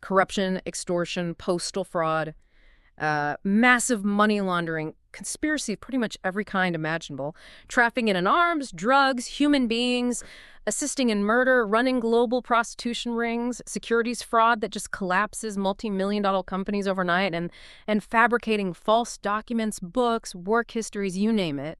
corruption, extortion, postal fraud, massive money laundering, conspiracy of pretty much every kind imaginable, trafficking in arms, drugs, human beings, assisting in murder, running global prostitution rings, securities fraud that just collapses multi-million-dollar companies overnight, and fabricating false documents, books, work histories, you name it.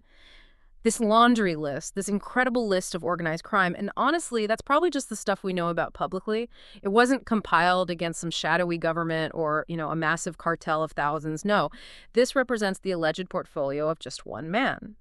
This laundry list, this incredible list of organized crime, and honestly, that's probably just the stuff we know about publicly. It wasn't compiled against some shadowy government or, a massive cartel of thousands. No, this represents the alleged portfolio of just one man,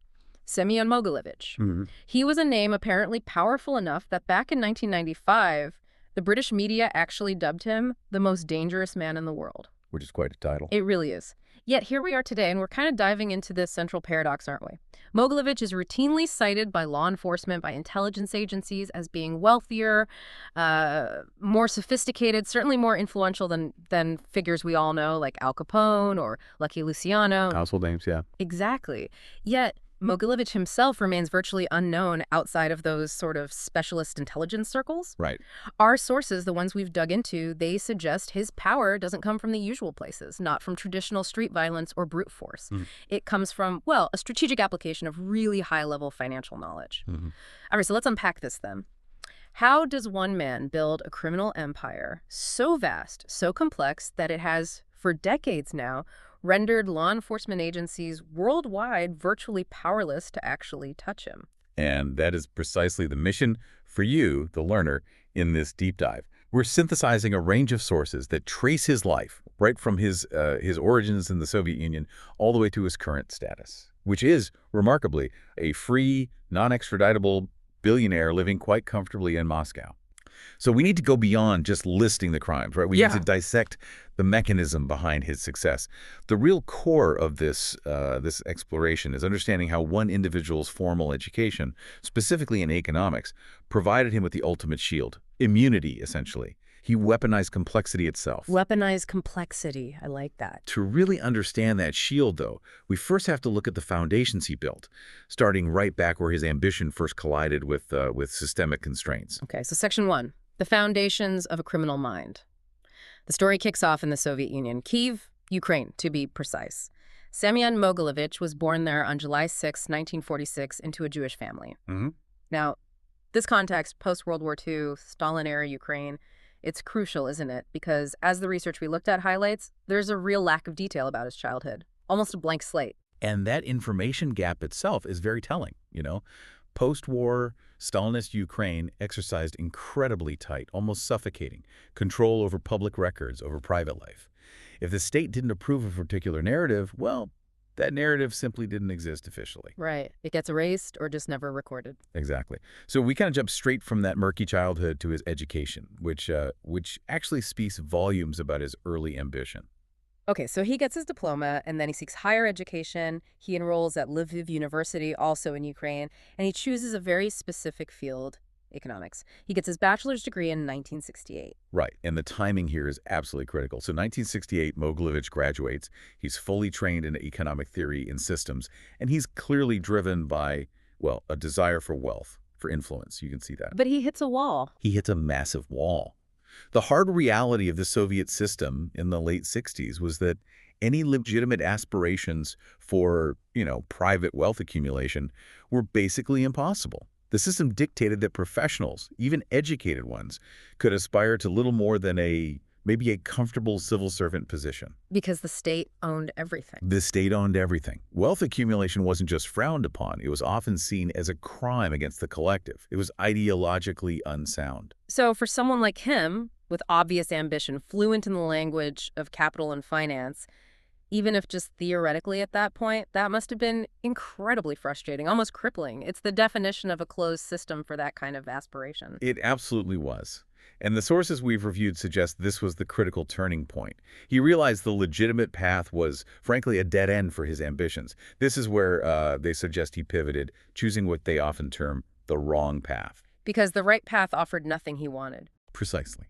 Semion Mogilevich. Mm-hmm. He was a name apparently powerful enough that back in 1995, the British media actually dubbed him the most dangerous man in the world. Which is quite a title. It really is. Yet here we are today, and we're kind of diving into this central paradox, aren't we? Mogilevich is routinely cited by law enforcement, by intelligence agencies as being wealthier, more sophisticated, certainly more influential than figures we all know, like Al Capone or Lucky Luciano. Household names, yeah. Exactly. Yet Mogilevich himself remains virtually unknown outside of those sort of specialist intelligence circles. Right. Our sources, the ones we've dug into, they suggest his power doesn't come from the usual places, not from traditional street violence or brute force. It comes from, well, a strategic application of really high-level financial knowledge. All right, so let's unpack this then. How does one man build a criminal empire so vast, so complex, that it has, for decades now, rendered law enforcement agencies worldwide virtually powerless to actually touch him? And that is precisely the mission for you, the learner, in this deep dive. We're synthesizing a range of sources that trace his life, right from his origins in the Soviet Union all the way to his current status, which is, remarkably, a free, non-extraditable billionaire living quite comfortably in Moscow. So we need to go beyond just listing the crimes, right? We need to dissect the mechanism behind his success. The real core of this exploration is understanding how one individual's formal education, specifically in economics, provided him with the ultimate shield, immunity, essentially. He weaponized complexity itself. Weaponized complexity. I like that. To really understand that shield, though, we first have to look at the foundations he built, starting right back where his ambition first collided with systemic constraints. Okay, so Section 1, the foundations of a criminal mind. The story kicks off in the Soviet Union, Kyiv, Ukraine, to be precise. Semion Mogilevich was born there on July 6, 1946, into a Jewish family. Now, this context, post-World War II, Stalin-era Ukraine, it's crucial, isn't it? Because as the research we looked at highlights, there's a real lack of detail about his childhood, almost a blank slate. And that information gap itself is very telling, Post-war, Stalinist Ukraine exercised incredibly tight, almost suffocating, control over public records, over private life. If the state didn't approve of a particular narrative, well, that narrative simply didn't exist officially. Right. It gets erased or just never recorded. Exactly. So we kind of jump straight from that murky childhood to his education, which actually speaks volumes about his early ambition. Okay, so he gets his diploma, and then he seeks higher education. He enrolls at Lviv University, also in Ukraine, and he chooses a very specific field, economics. He gets his bachelor's degree in 1968. Right, and the timing here is absolutely critical. So 1968, Mogilevich graduates. He's fully trained in economic theory and systems, and he's clearly driven by, well, a desire for wealth, for influence. You can see that. But he hits a wall. He hits a massive wall. The hard reality of the Soviet system in the late 60s was that any legitimate aspirations for, private wealth accumulation were basically impossible. The system dictated that professionals, even educated ones, could aspire to little more than maybe a comfortable civil servant position. Because the state owned everything. The state owned everything. Wealth accumulation wasn't just frowned upon. It was often seen as a crime against the collective. It was ideologically unsound. So for someone like him, with obvious ambition, fluent in the language of capital and finance, even if just theoretically at that point, that must have been incredibly frustrating, almost crippling. It's the definition of a closed system for that kind of aspiration. It absolutely was. And the sources we've reviewed suggest this was the critical turning point. He realized the legitimate path was, frankly, a dead end for his ambitions. This is where they suggest he pivoted, choosing what they often term the wrong path. Because the right path offered nothing he wanted. Precisely.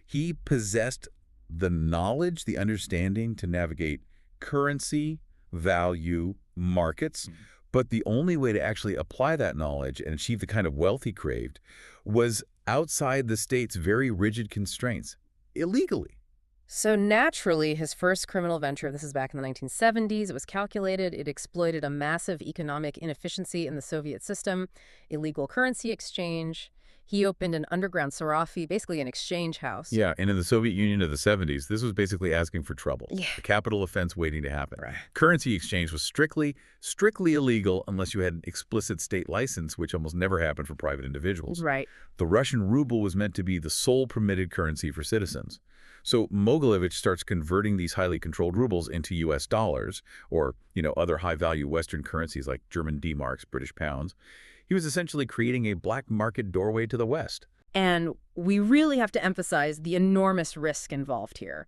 He possessed the knowledge, the understanding to navigate currency, value, markets, but the only way to actually apply that knowledge and achieve the kind of wealth he craved was outside the state's very rigid constraints, illegally. So naturally, his first criminal venture, this is back in the 1970s, it was calculated, it exploited a massive economic inefficiency in the Soviet system, illegal currency exchange. He opened an underground sarafi, basically an exchange house. Yeah, and in the Soviet Union of the 70s, this was basically asking for trouble. Yeah. A capital offense waiting to happen. Right. Currency exchange was strictly illegal unless you had an explicit state license, which almost never happened for private individuals. Right. The Russian ruble was meant to be the sole permitted currency for citizens. So Mogilevich starts converting these highly controlled rubles into U.S. dollars or, other high-value Western currencies like German D-marks, British pounds. He was essentially creating a black market doorway to the West. And we really have to emphasize the enormous risk involved here.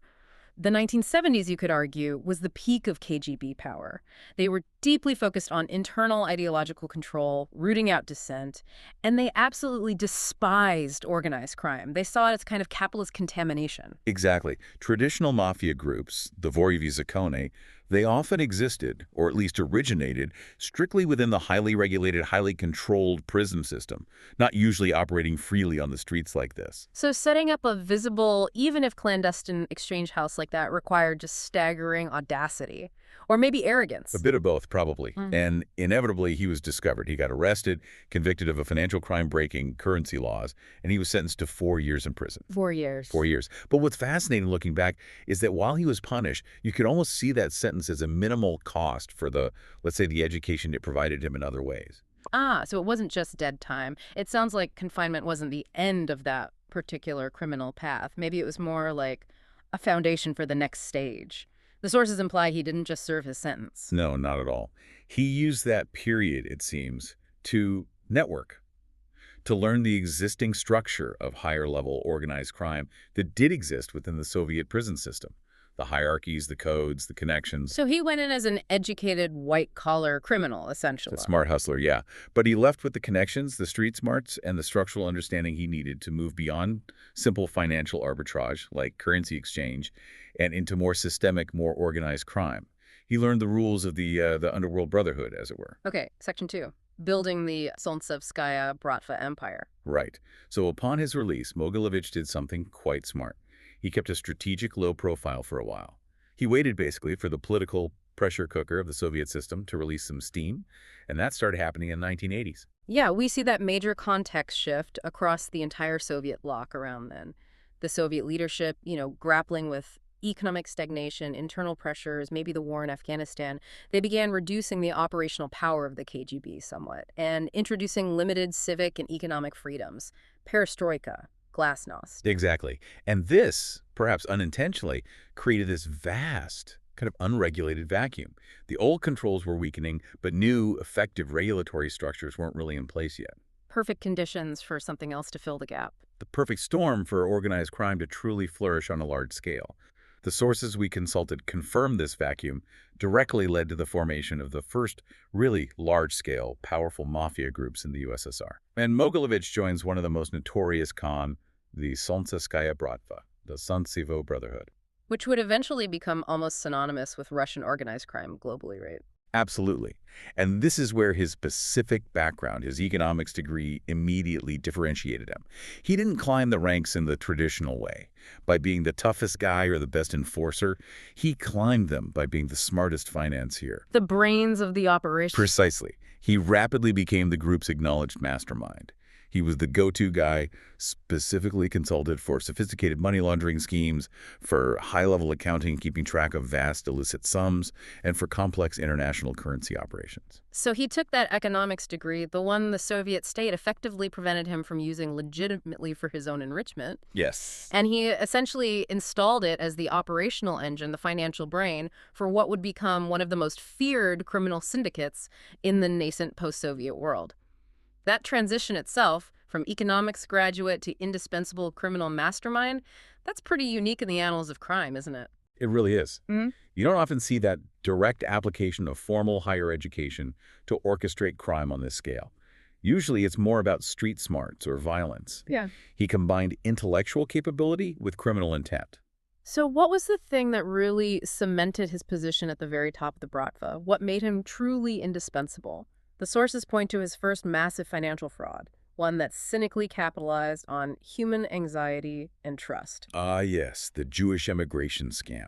The 1970s, you could argue, was the peak of KGB power. They were deeply focused on internal ideological control, rooting out dissent, and they absolutely despised organized crime. They saw it as kind of capitalist contamination. Exactly. Traditional mafia groups, the Dvoriy Zakony, they often existed, or at least originated, strictly within the highly regulated, highly controlled prison system, not usually operating freely on the streets like this. So setting up a visible, even if clandestine, exchange house like that required just staggering audacity. Or maybe arrogance. A bit of both, probably. Mm. And inevitably, he was discovered. He got arrested, convicted of a financial crime breaking currency laws, and he was sentenced to 4 years in prison. 4 years. 4 years. But what's fascinating looking back is that while he was punished, you could almost see that sentence as a minimal cost for let's say, the education it provided him in other ways. So it wasn't just dead time. It sounds like confinement wasn't the end of that particular criminal path. Maybe it was more like a foundation for the next stage. The sources imply he didn't just serve his sentence. No, not at all. He used that period, it seems, to network, to learn the existing structure of higher-level organized crime that did exist within the Soviet prison system. The hierarchies, the codes, the connections. So he went in as an educated, white-collar criminal, essentially. A smart hustler, yeah. But he left with the connections, the street smarts, and the structural understanding he needed to move beyond simple financial arbitrage, like currency exchange, and into more systemic, more organized crime. He learned the rules of the underworld brotherhood, as it were. Okay, section 2. Building the Solntsevskaya Bratva empire. Right. So upon his release, Mogilevich did something quite smart. He kept a strategic low profile for a while. He waited basically for the political pressure cooker of the Soviet system to release some steam, and that started happening in the 1980s. Yeah, we see that major context shift across the entire Soviet bloc around then. The Soviet leadership, grappling with economic stagnation, internal pressures, maybe the war in Afghanistan, they began reducing the operational power of the KGB somewhat and introducing limited civic and economic freedoms. Perestroika. Glasnost. Exactly. And this, perhaps unintentionally, created this vast, kind of unregulated vacuum. The old controls were weakening, but new, effective regulatory structures weren't really in place yet. Perfect conditions for something else to fill the gap. The perfect storm for organized crime to truly flourish on a large scale. The sources we consulted confirmed this vacuum directly led to the formation of the first really large-scale, powerful mafia groups in the USSR. And Mogilevich joins one of the most notorious the Solntsevskaya Bratva, the Solntsevo Brotherhood. Which would eventually become almost synonymous with Russian organized crime globally, right? Absolutely. And this is where his specific background, his economics degree, immediately differentiated him. He didn't climb the ranks in the traditional way, by being the toughest guy or the best enforcer. He climbed them by being the smartest financier. The brains of the operation. Precisely. He rapidly became the group's acknowledged mastermind. He was the go-to guy, specifically consulted for sophisticated money laundering schemes, for high-level accounting, keeping track of vast illicit sums, and for complex international currency operations. So he took that economics degree, the one the Soviet state effectively prevented him from using legitimately for his own enrichment. Yes. And he essentially installed it as the operational engine, the financial brain, for what would become one of the most feared criminal syndicates in the nascent post-Soviet world. That transition itself, from economics graduate to indispensable criminal mastermind, that's pretty unique in the annals of crime, isn't it? It really is. Mm-hmm. You don't often see that direct application of formal higher education to orchestrate crime on this scale. Usually it's more about street smarts or violence. Yeah. He combined intellectual capability with criminal intent. So what was the thing that really cemented his position at the very top of the Bratva? What made him truly indispensable? The sources point to his first massive financial fraud, one that cynically capitalized on human anxiety and trust. Ah, yes, the Jewish emigration scam.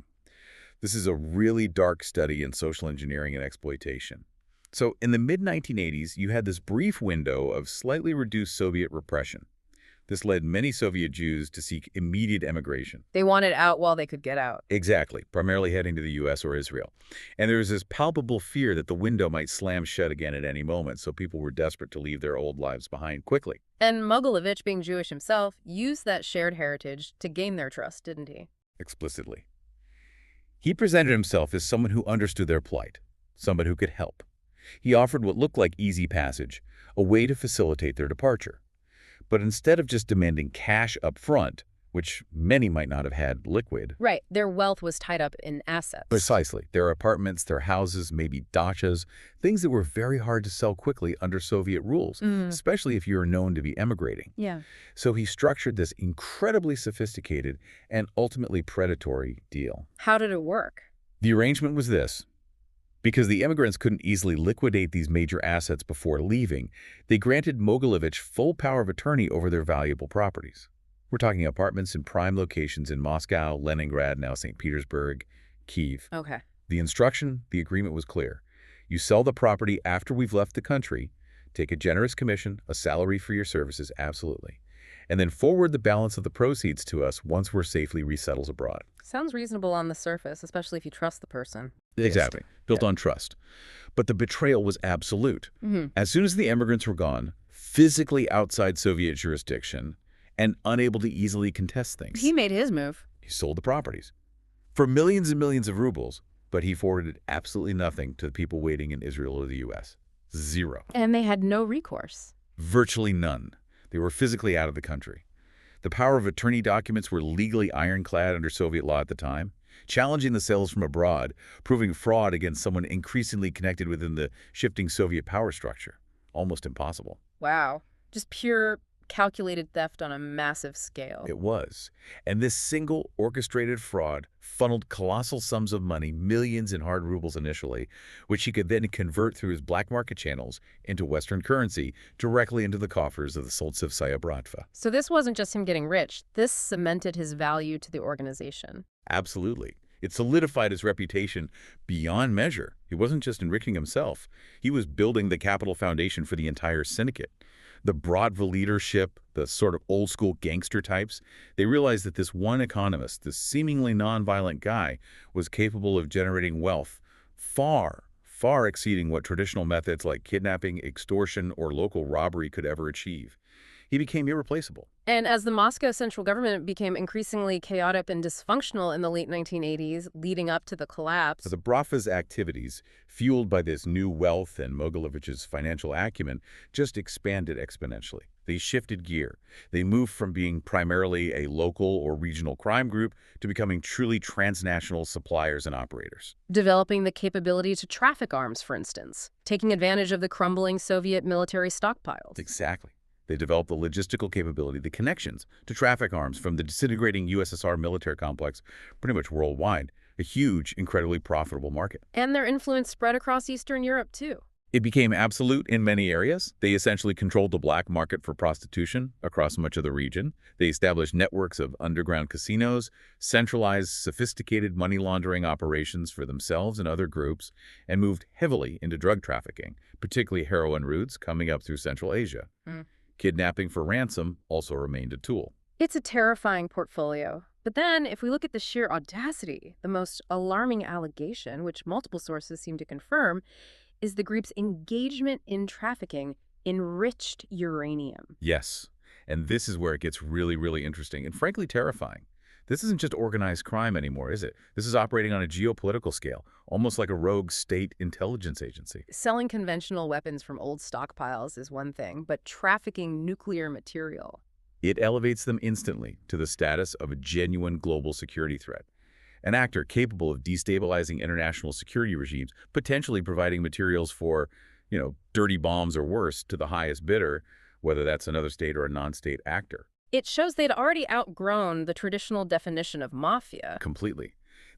This is a really dark study in social engineering and exploitation. So in the mid-1980s, you had this brief window of slightly reduced Soviet repression. This led many Soviet Jews to seek immediate emigration. They wanted out while they could get out. Exactly, primarily heading to the U.S. or Israel. And there was this palpable fear that the window might slam shut again at any moment, so people were desperate to leave their old lives behind quickly. And Mogilevich, being Jewish himself, used that shared heritage to gain their trust, didn't he? Explicitly. He presented himself as someone who understood their plight, someone who could help. He offered what looked like easy passage, a way to facilitate their departure. But instead of just demanding cash up front, which many might not have had liquid. Right. Their wealth was tied up in assets. Precisely. Their apartments, their houses, maybe dachas, things that were very hard to sell quickly under Soviet rules, especially if you were known to be emigrating. Yeah. So he structured this incredibly sophisticated and ultimately predatory deal. How did it work? The arrangement was this. Because the immigrants couldn't easily liquidate these major assets before leaving, they granted Mogilevich full power of attorney over their valuable properties. We're talking apartments in prime locations in Moscow, Leningrad, now St. Petersburg, Kyiv. Okay. The instruction, the agreement was clear. You sell the property after we've left the country, take a generous commission, a salary for your services, absolutely, and then forward the balance of the proceeds to us once we're safely resettled abroad. Sounds reasonable on the surface, especially if you trust the person. Exactly. Built on trust. But the betrayal was absolute. As soon as the immigrants were gone, physically outside Soviet jurisdiction, and unable to easily contest things, He made his move. he sold the properties for millions and millions of rubles, but he forwarded absolutely nothing to the people waiting in Israel or the U.S. Zero. And they had no recourse. Virtually none. They were physically out of the country. The power of attorney documents were legally ironclad under Soviet law at the time, challenging the sales from abroad, proving fraud against someone increasingly connected within the shifting Soviet power structure. Almost impossible. Wow. Just pure calculated theft on a massive scale. It was. And this single orchestrated fraud funneled colossal sums of money, millions in hard rubles initially, which he could then convert through his black market channels into Western currency directly into the coffers of the Solntsevskaya Bratva. So this wasn't just him getting rich. This cemented his value to the organization. Absolutely. It solidified his reputation beyond measure. He wasn't just enriching himself. He was building the capital foundation for the entire syndicate. The Bratva leadership, the sort of old-school gangster types, they realized that this one economist, this seemingly nonviolent guy, was capable of generating wealth far, far exceeding what traditional methods like kidnapping, extortion, or local robbery could ever achieve. He became irreplaceable. And as the Moscow central government became increasingly chaotic and dysfunctional in the late 1980s, leading up to the collapse, The Bratva's activities, fueled by this new wealth and Mogilevich's financial acumen, just expanded exponentially. They shifted gear. They moved from being primarily a local or regional crime group to becoming truly transnational suppliers and operators. developing the capability to traffic arms, for instance, taking advantage of the crumbling Soviet military stockpiles. Exactly. They developed the logistical capability, the connections to traffic arms from the disintegrating USSR military complex pretty much worldwide, a huge, incredibly profitable market. And their influence spread across Eastern Europe, too. It became absolute in many areas. They essentially controlled the black market for prostitution across much of the region. They established networks of underground casinos, centralized sophisticated money laundering operations for themselves and other groups, and moved heavily into drug trafficking, particularly heroin routes coming up through Central Asia. Kidnapping for ransom also remained a tool. It's a terrifying portfolio. But then, if we look at the sheer audacity, the most alarming allegation, which multiple sources seem to confirm, is the group's engagement in trafficking enriched uranium. Yes, and this is where it gets really, really interesting and frankly terrifying. This isn't just organized crime anymore, is it? This is operating on a geopolitical scale, almost like a rogue state intelligence agency. Selling conventional weapons from old stockpiles is one thing, but trafficking nuclear material. It elevates them instantly to the status of a genuine global security threat. An actor capable of destabilizing international security regimes, potentially providing materials for, dirty bombs or worse to the highest bidder, whether that's another state or a non-state actor. It shows they'd already outgrown the traditional definition of mafia. Completely.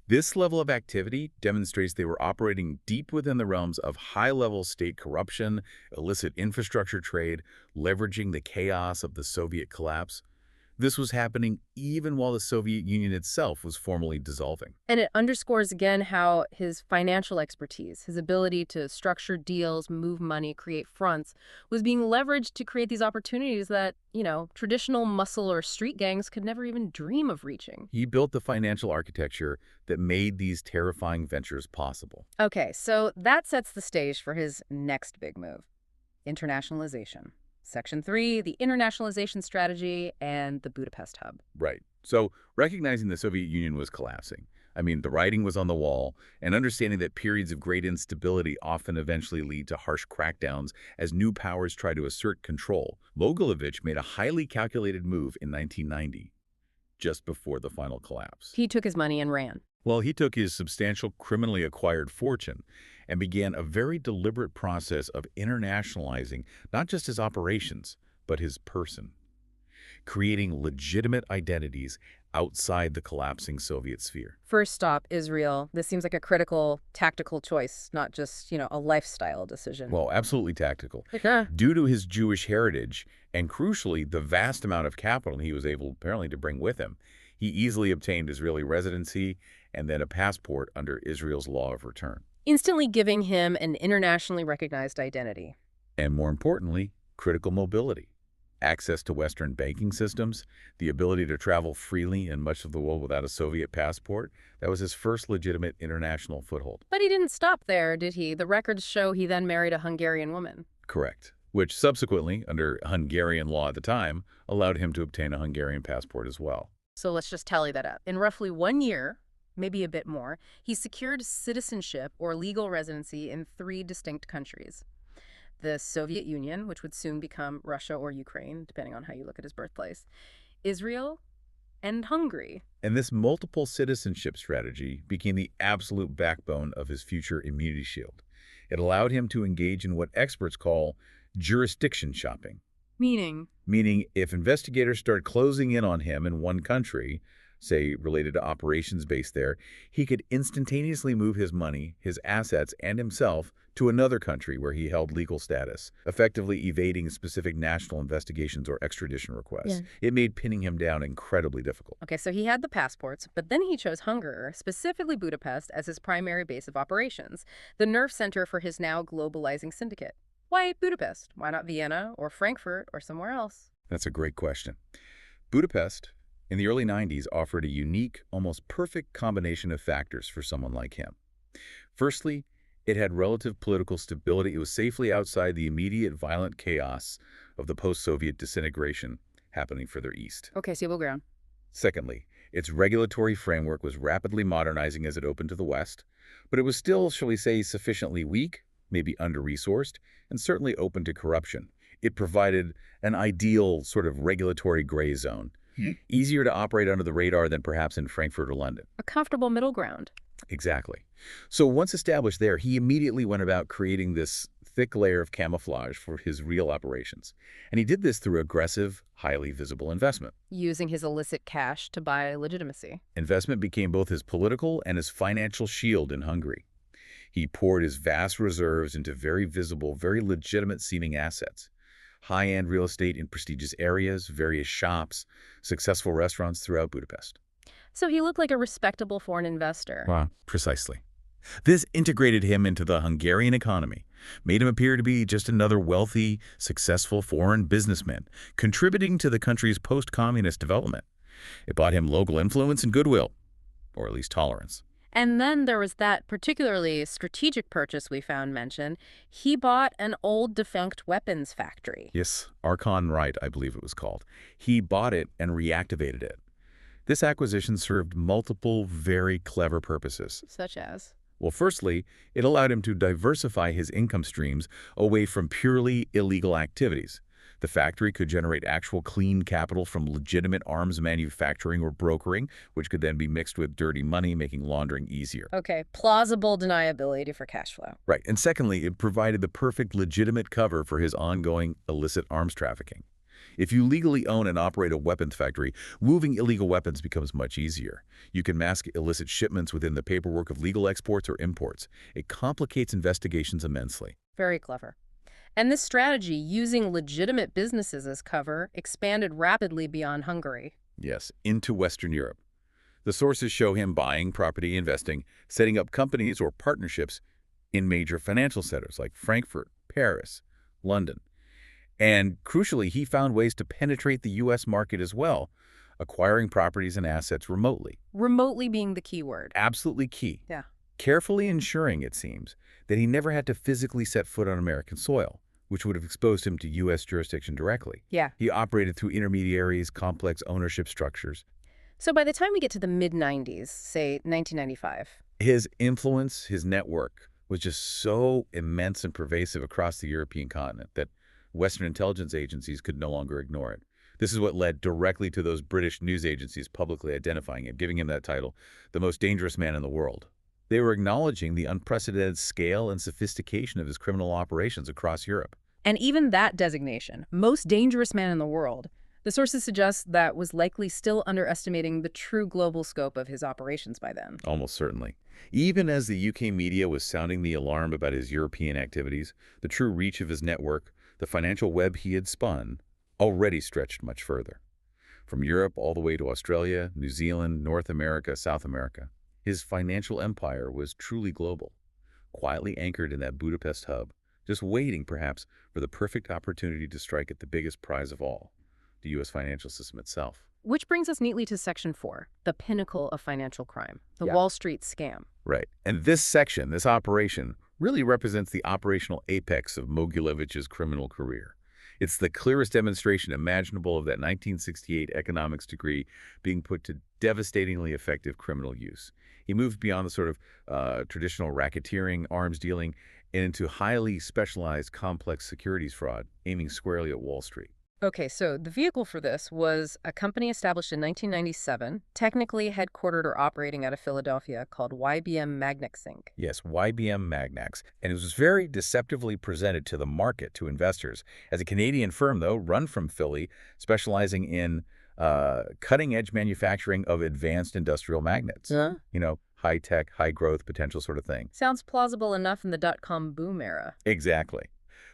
This level of activity demonstrates they were operating deep within the realms of high-level state corruption, illicit infrastructure trade, leveraging the chaos of the Soviet collapse. This was happening even while the Soviet Union itself was formally dissolving. And it underscores again how his financial expertise, his ability to structure deals, move money, create fronts, was being leveraged to create these opportunities that, traditional muscle or street gangs could never even dream of reaching. He built the financial architecture that made these terrifying ventures possible. Okay, so that sets the stage for his next big move, internationalization. Section 3, the internationalization strategy and the Budapest hub. Right. So recognizing the Soviet Union was collapsing, the writing was on the wall, and understanding that periods of great instability often eventually lead to harsh crackdowns as new powers try to assert control, Mogilevich made a highly calculated move in 1990, just before the final collapse. He took his money and ran. Well, he took his substantial criminally acquired fortune and began a very deliberate process of internationalizing not just his operations, but his person, creating legitimate identities outside the collapsing Soviet sphere. First stop, Israel. This seems like a critical tactical choice, not just, a lifestyle decision. Well, absolutely tactical. Okay. Due to his Jewish heritage and, crucially, the vast amount of capital he was able apparently to bring with him, he easily obtained Israeli residency and then a passport under Israel's law of return. Instantly giving him an internationally recognized identity. And more importantly, critical mobility. Access to Western banking systems, the ability to travel freely in much of the world without a Soviet passport, that was his first legitimate international foothold. But he didn't stop there, did he? The records show he then married a Hungarian woman. Correct. Which subsequently, under Hungarian law at the time, allowed him to obtain a Hungarian passport as well. So let's just tally that up. In roughly 1 year, maybe a bit more, he secured citizenship or legal residency in 3 distinct countries. The Soviet Union, which would soon become Russia or Ukraine, depending on how you look at his birthplace, Israel, and Hungary. And this multiple citizenship strategy became the absolute backbone of his future immunity shield. It allowed him to engage in what experts call jurisdiction shopping. Meaning? Meaning if investigators start closing in on him in one country, say related to operations based there, he could instantaneously move his money, his assets, and himself to another country where he held legal status, effectively evading specific national investigations or extradition requests. Yeah. It made pinning him down incredibly difficult. Okay, so he had the passports, but then he chose Hungary, specifically Budapest, as his primary base of operations, the nerve center for his now globalizing syndicate. Why Budapest? Why not Vienna or Frankfurt or somewhere else? That's a great question. Budapest, in the early 90s, offered a unique, almost perfect combination of factors for someone like him. Firstly, it had relative political stability. It was safely outside the immediate violent chaos of the post-Soviet disintegration happening further east. Okay, stable ground. Secondly, its regulatory framework was rapidly modernizing as it opened to the West, but it was still, shall we say, sufficiently weak, maybe under-resourced, and certainly open to corruption. It provided an ideal sort of regulatory gray zone, easier to operate under the radar than perhaps in Frankfurt or London. A comfortable middle ground. Exactly. So once established there, he immediately went about creating this thick layer of camouflage for his real operations. And he did this through aggressive, highly visible investment. Using his illicit cash to buy legitimacy. Investment became both his political and his financial shield in Hungary. He poured his vast reserves into very visible, very legitimate-seeming assets. High-end real estate in prestigious areas, various shops, successful restaurants throughout Budapest. So he looked like a respectable foreign investor. Wow. Precisely. This integrated him into the Hungarian economy, made him appear to be just another wealthy, successful foreign businessman, contributing to the country's post-communist development. It bought him local influence and goodwill, or at least tolerance. And then there was that particularly strategic purchase we found mentioned. He bought an old defunct weapons factory. Yes, Archon Right, I believe it was called. He bought it and reactivated it. This acquisition served multiple very clever purposes. Such as? Well, firstly, it allowed him to diversify his income streams away from purely illegal activities. The factory could generate actual clean capital from legitimate arms manufacturing or brokering, which could then be mixed with dirty money, making laundering easier. Okay, plausible deniability for cash flow. Right. And secondly, it provided the perfect legitimate cover for his ongoing illicit arms trafficking. If you legally own and operate a weapons factory, moving illegal weapons becomes much easier. You can mask illicit shipments within the paperwork of legal exports or imports. It complicates investigations immensely. Very clever. And this strategy, using legitimate businesses as cover, expanded rapidly beyond Hungary. Yes, into Western Europe. The sources show him buying property, investing, setting up companies or partnerships in major financial centers like Frankfurt, Paris, London. And crucially, he found ways to penetrate the U.S. market as well, acquiring properties and assets remotely. Remotely being the key word. Absolutely key. Yeah. Carefully ensuring, it seems, that he never had to physically set foot on American soil, which would have exposed him to U.S. jurisdiction directly. Yeah. He operated through intermediaries, complex ownership structures. So by the time we get to the mid-90s, say 1995, His influence, his network, was just so immense and pervasive across the European continent that Western intelligence agencies could no longer ignore it. This is what led directly to those British news agencies publicly identifying him, giving him that title, the most dangerous man in the world. They were acknowledging the unprecedented scale and sophistication of his criminal operations across Europe. and even that designation, most dangerous man in the world, the sources suggest that was likely still underestimating the true global scope of his operations by then. Almost certainly. Even as the UK media was sounding the alarm about his European activities, the true reach of his network, the financial web he had spun, already stretched much further. From Europe all the way to Australia, New Zealand, North America, South America, his financial empire was truly global, quietly anchored in that Budapest hub, just waiting, perhaps, for the perfect opportunity to strike at the biggest prize of all, the U.S. financial system itself. Which brings us neatly to Section 4, the pinnacle of financial crime, the Yeah. Wall Street scam. Right. And this section, this operation, really represents the operational apex of Mogilevich's criminal career. It's the clearest demonstration imaginable of that 1968 economics degree being put to devastatingly effective criminal use. He moved beyond the sort of traditional racketeering, arms dealing, and into highly specialized complex securities fraud, aiming squarely at Wall Street. Okay, so the vehicle for this was a company established in 1997, technically headquartered or operating out of Philadelphia, called YBM Magnex Inc. Yes, YBM Magnax, and it was very deceptively presented to the market, to investors, as a Canadian firm, though, run from Philly, specializing in cutting-edge manufacturing of advanced industrial magnets. Huh? You know, high-tech, high-growth potential sort of thing. Sounds plausible enough in the dot-com boom era. Exactly.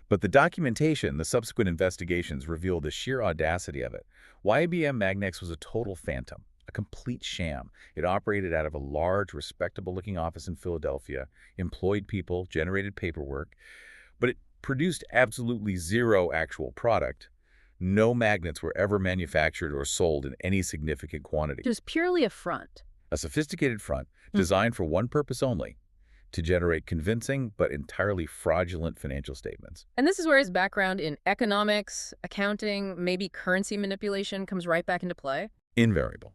But the documentation, the subsequent investigations, revealed the sheer audacity of it. YBM Magnex was a total phantom, a complete sham. It operated out of a large, respectable-looking office in Philadelphia, employed people, generated paperwork, but it produced absolutely zero actual product. No magnets were ever manufactured or sold in any significant quantity. It was purely a front. A sophisticated front designed for one purpose only, to generate convincing but entirely fraudulent financial statements. And this is where his background in economics, accounting, maybe currency manipulation comes right back into play. Invariable.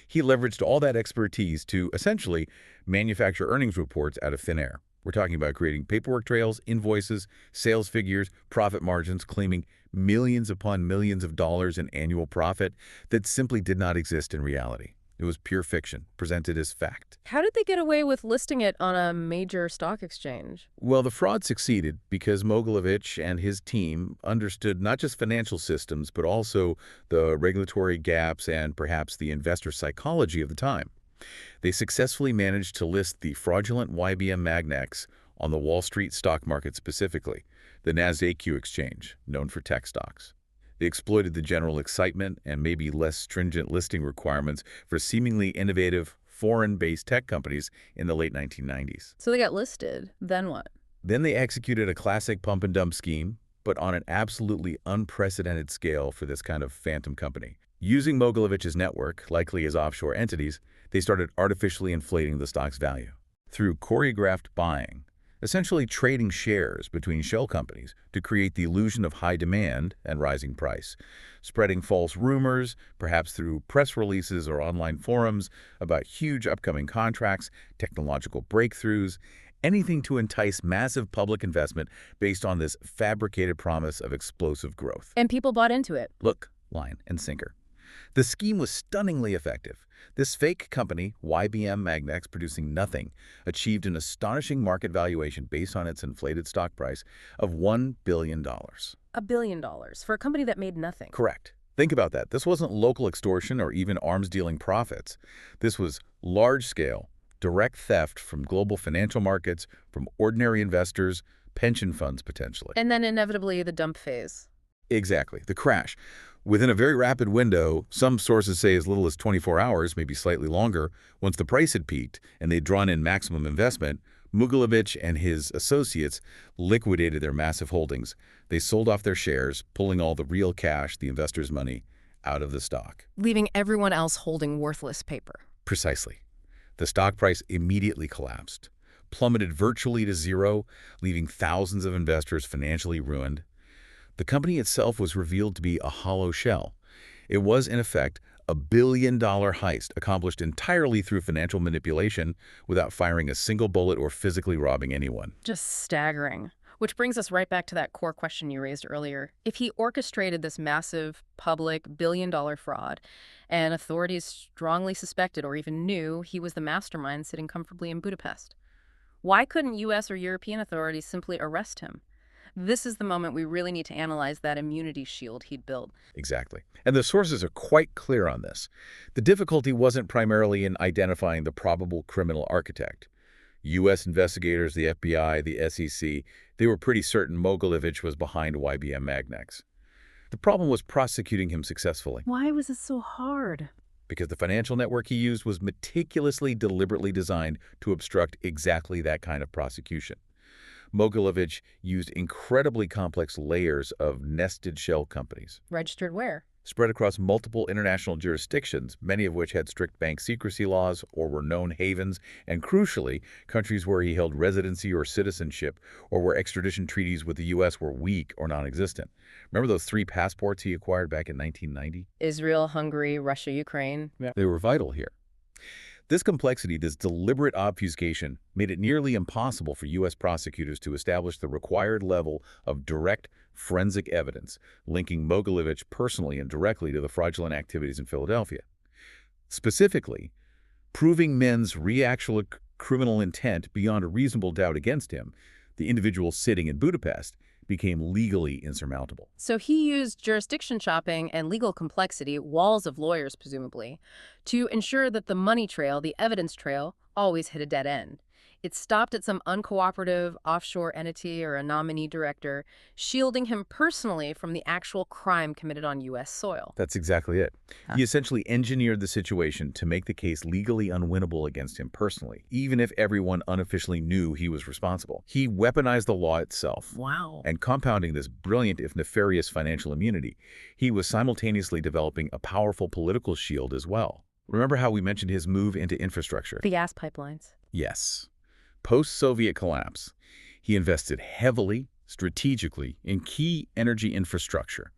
He leveraged all that expertise to essentially manufacture earnings reports out of thin air. We're talking about creating paperwork trails, invoices, sales figures, profit margins, claiming millions upon millions of dollars in annual profit that simply did not exist in reality. It was pure fiction, presented as fact. How did they get away with listing it on a major stock exchange? Well, the fraud succeeded because Mogilevich and his team understood not just financial systems, but also the regulatory gaps and perhaps the investor psychology of the time. They successfully managed to list the fraudulent YBM Magnex on the Wall Street stock market specifically, the NASDAQ exchange, known for tech stocks. They exploited the general excitement and maybe less stringent listing requirements for seemingly innovative, foreign-based tech companies in the late 1990s. So they got listed. Then what? Then they executed a classic pump-and-dump scheme, but on an absolutely unprecedented scale for this kind of phantom company. Using Mogilevich's network, likely his offshore entities, they started artificially inflating the stock's value. Through choreographed buying, essentially trading shares between shell companies to create the illusion of high demand and rising price, spreading false rumors, perhaps through press releases or online forums, about huge upcoming contracts, technological breakthroughs, anything to entice massive public investment based on this fabricated promise of explosive growth. And people bought into it. Look, line and sinker. The scheme was stunningly effective. This fake company, YBM Magnex, producing nothing, achieved an astonishing market valuation based on its inflated stock price of $1 billion. $1 billion for a company that made nothing. Correct. Think about that. This wasn't local extortion or even arms-dealing profits. This was large-scale, direct theft from global financial markets, from ordinary investors, pension funds potentially. And then inevitably the dump phase. Exactly, the crash. Within a very rapid window, some sources say as little as 24 hours, maybe slightly longer, once the price had peaked and they'd drawn in maximum investment, Mogilevich and his associates liquidated their massive holdings. They sold off their shares, pulling all the real cash, the investors' money, out of the stock. Leaving everyone else holding worthless paper. Precisely. The stock price immediately collapsed, plummeted virtually to zero, leaving thousands of investors financially ruined. The company itself was revealed to be a hollow shell. It was, in effect, a billion-dollar heist accomplished entirely through financial manipulation without firing a single bullet or physically robbing anyone. Just staggering. Which brings us right back to that core question you raised earlier. If he orchestrated this massive, public, billion-dollar fraud, and authorities strongly suspected or even knew he was the mastermind sitting comfortably in Budapest, why couldn't U.S. or European authorities simply arrest him? This is the moment we really need to analyze that immunity shield he'd built. Exactly. And the sources are quite clear on this. The difficulty wasn't primarily in identifying the probable criminal architect. U.S. investigators, the FBI, the SEC, they were pretty certain Mogilevich was behind YBM Magnex. The problem was prosecuting him successfully. Why was it so hard? Because the financial network he used was meticulously, deliberately designed to obstruct exactly that kind of prosecution. Mogilevich used incredibly complex layers of nested shell companies. Registered where? Spread across multiple international jurisdictions, many of which had strict bank secrecy laws or were known havens, and crucially, countries where he held residency or citizenship, or where extradition treaties with the U.S. were weak or non-existent. Remember those 3 passports he acquired back in 1990? Israel, Hungary, Russia, Ukraine. Yeah. They were vital here. This complexity, this deliberate obfuscation, made it nearly impossible for U.S. prosecutors to establish the required level of direct forensic evidence linking Mogilevich personally and directly to the fraudulent activities in Philadelphia. Specifically, proving men's actual criminal intent beyond a reasonable doubt against him, the individual sitting in Budapest, became legally insurmountable. So he used jurisdiction shopping and legal complexity, walls of lawyers presumably, to ensure that the money trail, the evidence trail, always hit a dead end. It stopped at some uncooperative offshore entity or a nominee director, shielding him personally from the actual crime committed on U.S. soil. That's exactly it. He essentially engineered the situation to make the case legally unwinnable against him personally, even if everyone unofficially knew he was responsible. He weaponized the law itself. Wow. And compounding this brilliant, if nefarious, financial immunity, he was simultaneously developing a powerful political shield as well. Remember how we mentioned his move into infrastructure? The gas pipelines. Yes. Post-Soviet collapse, he invested heavily, strategically, in key energy infrastructure,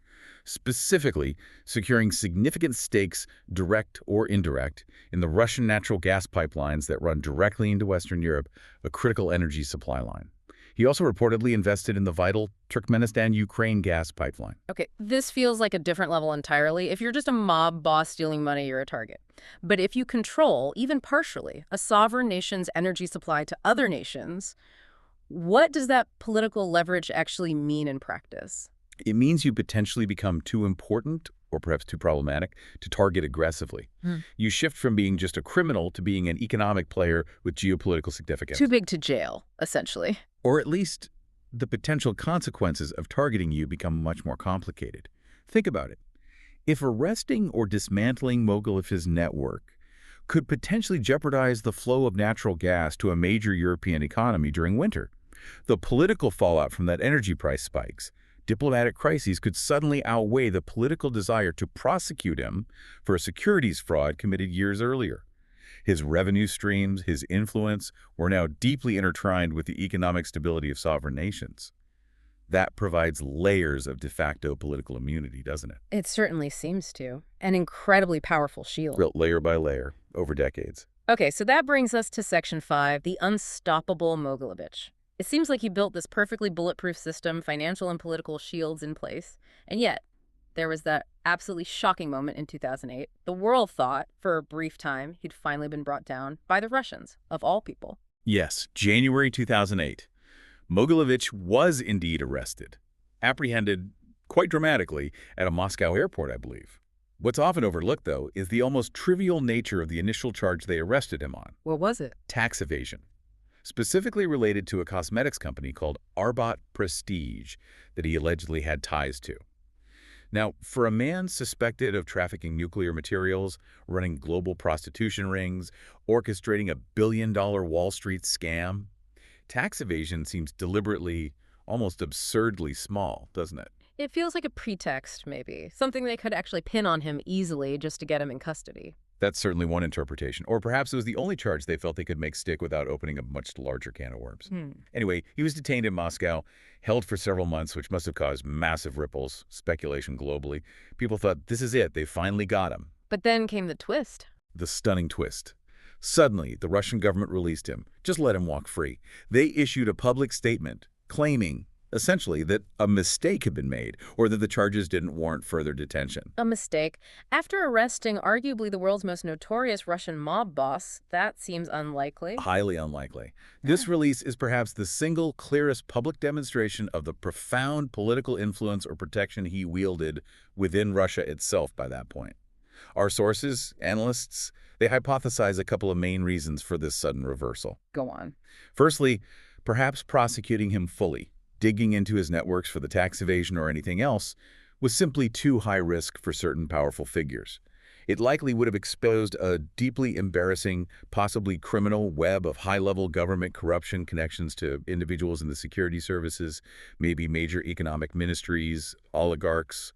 specifically securing significant stakes, direct or indirect, in the Russian natural gas pipelines that run directly into Western Europe, a critical energy supply line. He also reportedly invested in the vital Turkmenistan-Ukraine gas pipeline. Okay, this feels like a different level entirely. If you're just a mob boss stealing money, you're a target. But if you control, even partially, a sovereign nation's energy supply to other nations, what does that political leverage actually mean in practice? It means you potentially become too important, or perhaps too problematic, to target aggressively. You shift from being just a criminal to being an economic player with geopolitical significance. Too big to jail, essentially. Or at least the potential consequences of targeting you become much more complicated. Think about it. If arresting or dismantling Mogilevich's network could potentially jeopardize the flow of natural gas to a major European economy during winter, the political fallout from that energy price spikes, diplomatic crises could suddenly outweigh the political desire to prosecute him for a securities fraud committed years earlier. His revenue streams, his influence, were now deeply intertwined with the economic stability of sovereign nations. That provides layers of de facto political immunity, doesn't it? It certainly seems to. An incredibly powerful shield. Built layer by layer over decades. Okay, so that brings us to Section 5, the unstoppable Mogilevich. It seems like he built this perfectly bulletproof system, financial and political shields in place, and yet there was that absolutely shocking moment in 2008. The world thought, for a brief time, he'd finally been brought down by the Russians, of all people. Yes, January 2008. Mogilevich was indeed arrested, apprehended, quite dramatically, at a Moscow airport, I believe. What's often overlooked, though, is the almost trivial nature of the initial charge they arrested him on: What was it? tax evasion, specifically related to a cosmetics company called Arbat Prestige that he allegedly had ties to. Now, for a man suspected of trafficking nuclear materials, running global prostitution rings, orchestrating a billion-dollar Wall Street scam, tax evasion seems deliberately, almost absurdly small, doesn't it? It feels like a pretext, maybe. Something they could actually pin on him easily just to get him in custody. That's certainly one interpretation. Or perhaps it was the only charge they felt they could make stick without opening a much larger can of worms. Anyway, he was detained in Moscow, held for several months, which must have caused massive ripples, speculation globally. People thought, this is it, they finally got him. But then came the twist. The stunning twist. Suddenly, the Russian government released him. Just let him walk free. They issued a public statement claiming, essentially, that a mistake had been made or that the charges didn't warrant further detention. A mistake. After arresting arguably the world's most notorious Russian mob boss, that seems unlikely. Highly unlikely. This release is perhaps the single clearest public demonstration of the profound political influence or protection he wielded within Russia itself by that point. Our sources, analysts, they hypothesize a couple of main reasons for this sudden reversal. Go on. Firstly, perhaps prosecuting him fully, digging into his networks for the tax evasion or anything else, was simply too high risk for certain powerful figures. It likely would have exposed a deeply embarrassing, possibly criminal web of high-level government corruption connections to individuals in the security services, maybe major economic ministries, oligarchs,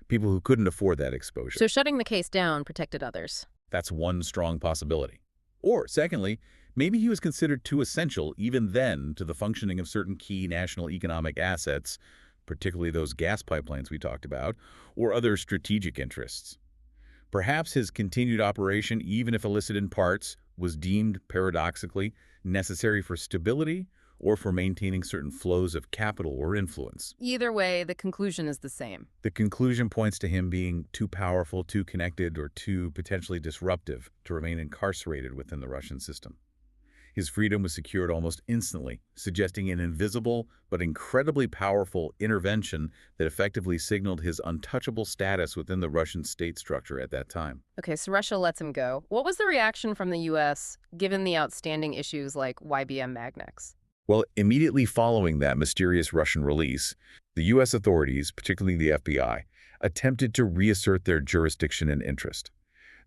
people who couldn't afford that exposure. So shutting the case down protected others. That's one strong possibility. Or, secondly, maybe he was considered too essential even then to the functioning of certain key national economic assets, particularly those gas pipelines we talked about, or other strategic interests. Perhaps his continued operation, even if illicit in parts, was deemed, paradoxically, necessary for stability or for maintaining certain flows of capital or influence. Either way, the conclusion is the same. The conclusion points to him being too powerful, too connected, or too potentially disruptive to remain incarcerated within the Russian system. His freedom was secured almost instantly, suggesting an invisible but incredibly powerful intervention that effectively signaled his untouchable status within the Russian state structure at that time. Okay, so Russia lets him go. What was the reaction from the U.S., given the outstanding issues like YBM Magnex? Well, immediately following that mysterious Russian release, the U.S. authorities, particularly the FBI, attempted to reassert their jurisdiction and interest.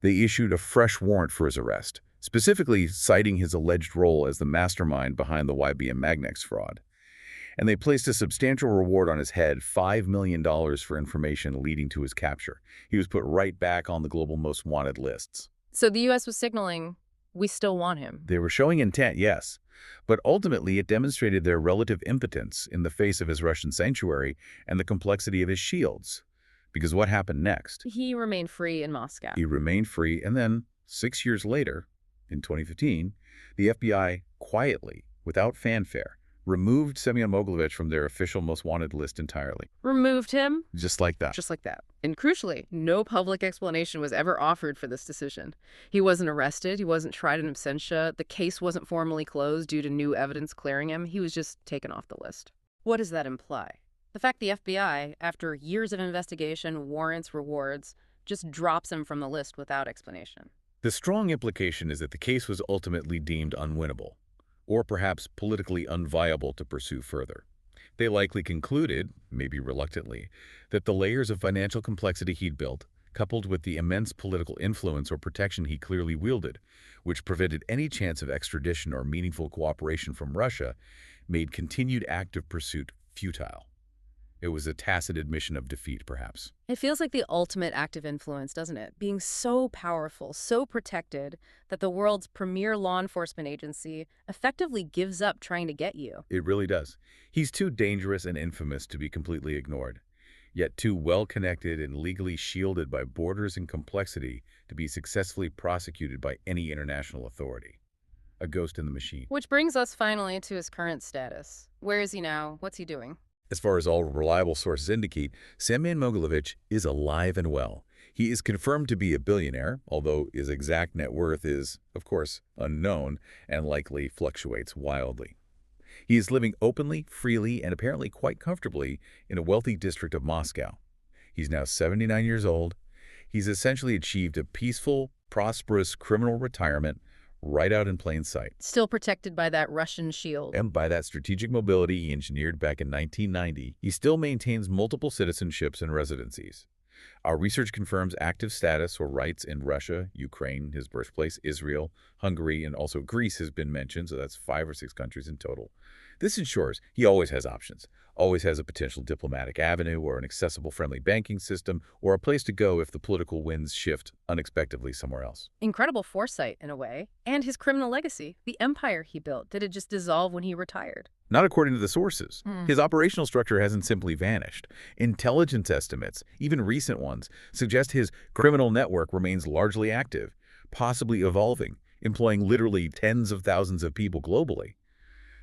They issued a fresh warrant for his arrest, specifically citing his alleged role as the mastermind behind the YBM Magnex fraud. And they placed a substantial reward on his head, $5 million for information leading to his capture. He was put right back on the global most wanted lists. So the U.S. was signaling, we still want him. They were showing intent, yes, but ultimately it demonstrated their relative impotence in the face of his Russian sanctuary and the complexity of his shields. Because what happened next? He remained free in Moscow. He remained free, and then, 6 years later, in 2015, the FBI quietly, without fanfare, removed Semion Mogilevich from their official most wanted list entirely. Removed him? Just like that. Just like that. And crucially, no public explanation was ever offered for this decision. He wasn't arrested. He wasn't tried in absentia. The case wasn't formally closed due to new evidence clearing him. He was just taken off the list. What does that imply? The fact the FBI, after years of investigation, warrants, rewards, just drops him from the list without explanation. The strong implication is that the case was ultimately deemed unwinnable, or perhaps politically unviable to pursue further. They likely concluded, maybe reluctantly, that the layers of financial complexity he'd built, coupled with the immense political influence or protection he clearly wielded, which prevented any chance of extradition or meaningful cooperation from Russia, made continued active pursuit futile. It was a tacit admission of defeat, perhaps. It feels like the ultimate act of influence, doesn't it? Being so powerful, so protected, that the world's premier law enforcement agency effectively gives up trying to get you. It really does. He's too dangerous and infamous to be completely ignored, yet too well-connected and legally shielded by borders and complexity to be successfully prosecuted by any international authority. A ghost in the machine. Which brings us finally to his current status. Where is he now? What's he doing? As far as all reliable sources indicate, Semion Mogilevich is alive and well. He is confirmed to be a billionaire, although his exact net worth is, of course, unknown and likely fluctuates wildly. He is living openly, freely, and apparently quite comfortably in a wealthy district of Moscow. He's now 79 years old. He's essentially achieved a peaceful, prosperous criminal retirement right out in plain sight. Still protected by that Russian shield. And by that strategic mobility he engineered back in 1990, he still maintains multiple citizenships and residencies. Our research confirms active status or rights in Russia, Ukraine, his birthplace, Israel, Hungary, and also Greece has been mentioned, so that's 5 or 6 countries in total. This ensures he always has options, always has a potential diplomatic avenue or an accessible, friendly banking system, or a place to go if the political winds shift unexpectedly somewhere else. Incredible foresight, in a way. And his criminal legacy, the empire he built. Did it just dissolve when he retired? Not according to the sources. His operational structure hasn't simply vanished. Intelligence estimates, even recent ones, suggest his criminal network remains largely active, possibly evolving, employing literally tens of thousands of people globally.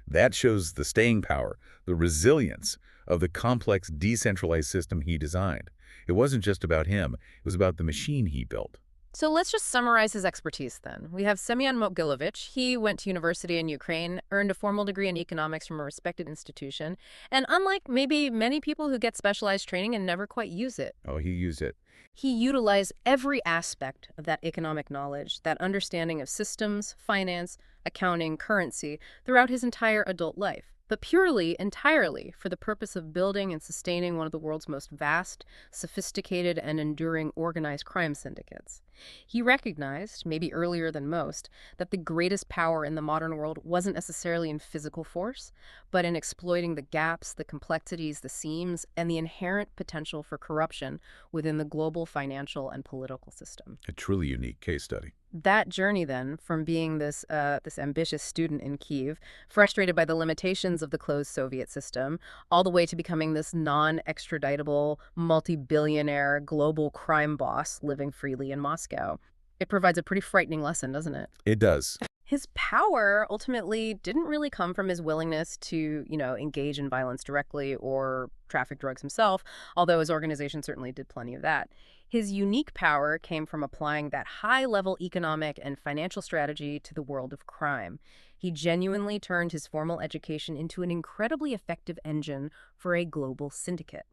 That shows the staying power, the resilience of the complex, decentralized system he designed. It wasn't just about him. It was about the machine he built. So let's just summarize his expertise then. We have Semion Mogilevich. He went to university in Ukraine, earned a formal degree in economics from a respected institution, and unlike maybe many people who get specialized training and never quite use it. Oh, he used it. He utilized every aspect of that economic knowledge, that understanding of systems, finance, accounting, currency, throughout his entire adult life, but purely, entirely, for the purpose of building and sustaining one of the world's most vast, sophisticated, and enduring organized crime syndicates. He recognized, maybe earlier than most, that the greatest power in the modern world wasn't necessarily in physical force, but in exploiting the gaps, the complexities, the seams, and the inherent potential for corruption within the global financial and political system. A truly unique case study. That journey, then, from being this ambitious student in Kyiv, frustrated by the limitations of the closed Soviet system, all the way to becoming this non-extraditable, multi-billionaire global crime boss living freely in Moscow. It provides a pretty frightening lesson, doesn't it? It does. His power ultimately didn't really come from his willingness to, engage in violence directly or traffic drugs himself, although his organization certainly did plenty of that. His unique power came from applying that high-level economic and financial strategy to the world of crime. He genuinely turned his formal education into an incredibly effective engine for a global syndicate,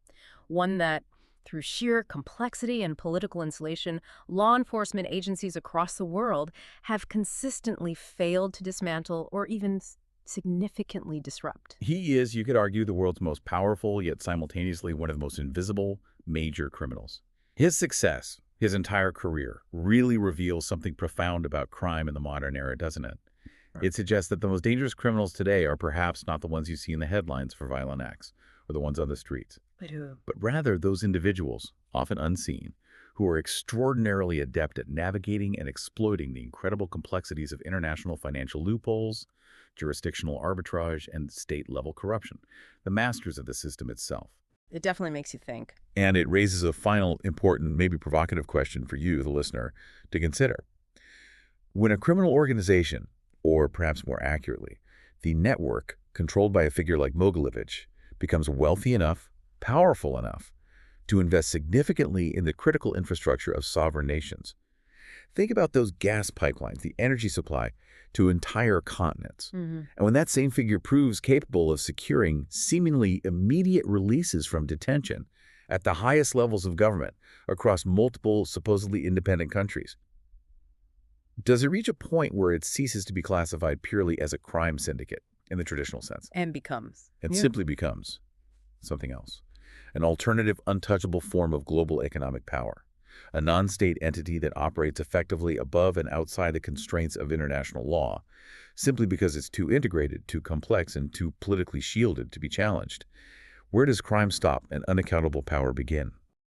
one that, through sheer complexity and political insulation, law enforcement agencies across the world have consistently failed to dismantle or even significantly disrupt. He is, you could argue, the world's most powerful, yet simultaneously one of the most invisible major criminals. His success, his entire career, really reveals something profound about crime in the modern era, doesn't it? Right. It suggests that the most dangerous criminals today are perhaps not the ones you see in the headlines for violent acts or the ones on the streets, but rather those individuals, often unseen, who are extraordinarily adept at navigating and exploiting the incredible complexities of international financial loopholes, jurisdictional arbitrage, and state-level corruption, the masters of the system itself. It definitely makes you think. And it raises a final important, maybe provocative question for you, the listener, to consider. When a criminal organization, or perhaps more accurately, the network controlled by a figure like Mogilevich, becomes wealthy enough, powerful enough, to invest significantly in the critical infrastructure of sovereign nations. Think about those gas pipelines, the energy supply to entire continents. And when that same figure proves capable of securing seemingly immediate releases from detention at the highest levels of government across multiple supposedly independent countries, does it reach a point where it ceases to be classified purely as a crime syndicate in the traditional sense? And becomes. It simply becomes something else. An alternative, untouchable form of global economic power. A non-state entity that operates effectively above and outside the constraints of international law, simply because it's too integrated, too complex, and too politically shielded to be challenged. Where does crime stop and unaccountable power begin?